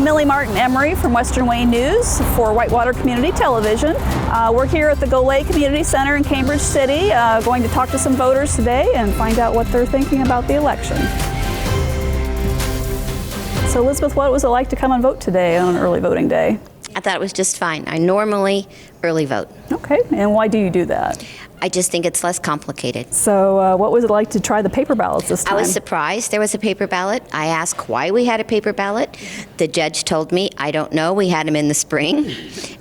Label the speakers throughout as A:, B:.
A: Millie Martin Emery from Western Wayne News for Whitewater Community Television. We're here at the Golay Community Center in Cambridge City, going to talk to some voters today and find out what they're thinking about the election. So Elizabeth, what was it like to come and vote today on an early voting day?
B: I thought it was just fine. I normally early vote.
A: Okay, and why do you do that?
B: I just think it's less complicated.
A: So what was it like to try the paper ballots this time?
B: I was surprised there was a paper ballot. I asked why we had a paper ballot. The judge told me, I don't know, we had them in the spring,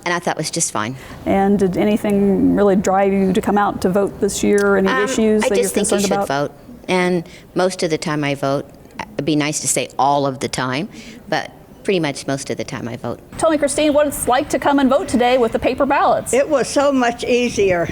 B: and I thought it was just fine.
A: And did anything really drive you to come out to vote this year? Any issues that you're concerned about?
B: I just think you should vote, and most of the time I vote. It'd be nice to say all of the time, but pretty much most of the time I vote.
A: Tell me, Christine, what it's like to come and vote today with the paper ballots.
C: It was so much easier,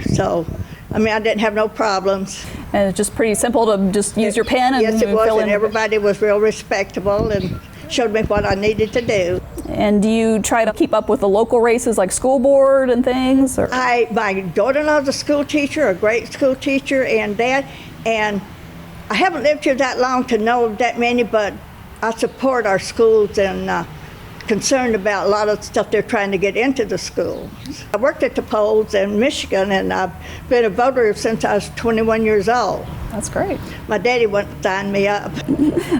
C: I didn't have no problems.
A: And it's just pretty simple to just use your pen and
C: yes, it was,
A: fill in.
C: And everybody was real respectable and showed me what I needed to do.
A: And do you try to keep up with the local races like school board and things? Or?
C: My daughter-in-law's a school teacher, a great school teacher, and I haven't lived here that long to know that many, but I support our schools and concerned about a lot of stuff they're trying to get into the schools. I worked at the polls in Michigan, and I've been a voter since I was 21 years old.
A: That's great.
C: My daddy went and signed me up.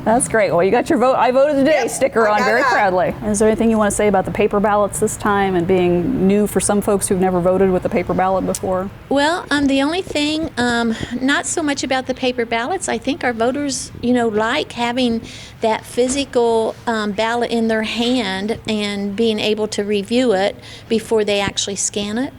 A: That's great. Well, you got your vote, I voted today
C: Yep,
A: sticker on very proudly. Is there anything you want to say about the paper ballots this time and being new for some folks who've never voted with the paper ballot before?
D: Well, the only thing, not so much about the paper ballots. I think our voters, like having that physical ballot in their hand and being able to review it before they actually scan it.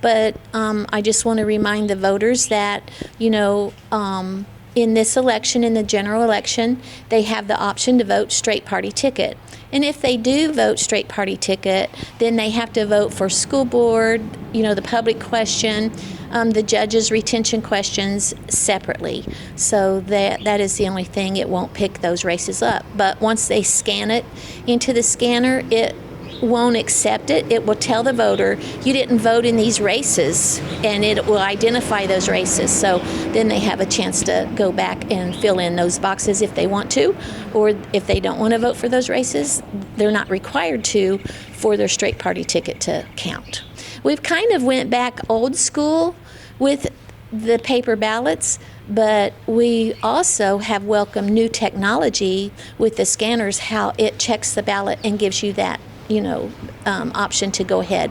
D: But I just want to remind the voters that, in this election, in the general election, they have the option to vote straight party ticket. And if they do vote straight party ticket, then they have to vote for school board, the public question, the judges' retention questions separately. So that is the only thing. It won't pick those races up. But once they scan it into the scanner, it won't accept it. It will tell the voter, you didn't vote in these races, and it will identify those races. So then they have a chance to go back and fill in those boxes if they want to, or if they don't want to vote for those races, they're not required to for their straight party ticket to count. We've kind of went back old school with the paper ballots, but we also have welcomed new technology with the scanners, how it checks the ballot and gives you that option to go ahead.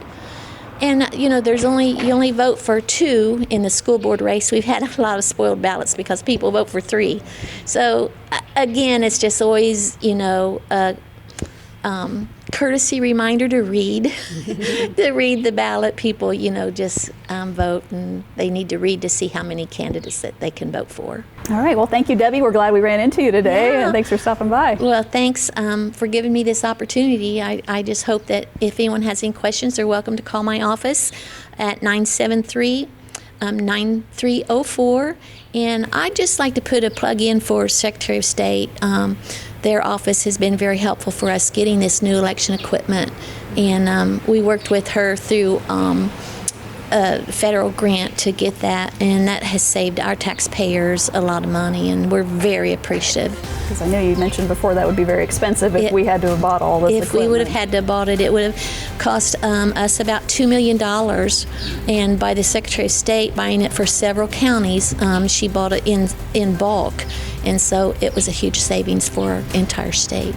D: And you only vote for 2 in the school board race. We've had a lot of spoiled ballots because people vote for 3. So again, it's just always a courtesy reminder to read the ballot. People just vote, and they need to read to see how many candidates that they can vote for.
A: All right, well, thank you, Debbie. We're glad we ran into you today,
D: Yeah.
A: and thanks for stopping by.
D: Well, thanks for giving me this opportunity. I just hope that if anyone has any questions, they're welcome to call my office at 973-9304. And I'd just like to put a plug in for Secretary of State. Their office has been very helpful for us getting this new election equipment. And we worked with her through a federal grant to get that, and that has saved our taxpayers a lot of money, and we're very appreciative.
A: Because I know you mentioned before that would be very expensive if we had to have bought all this equipment.
D: If we would have had to have bought it, it would have cost us about $2 million. And by the Secretary of State buying it for several counties, she bought it in bulk. And so it was a huge savings for our entire state.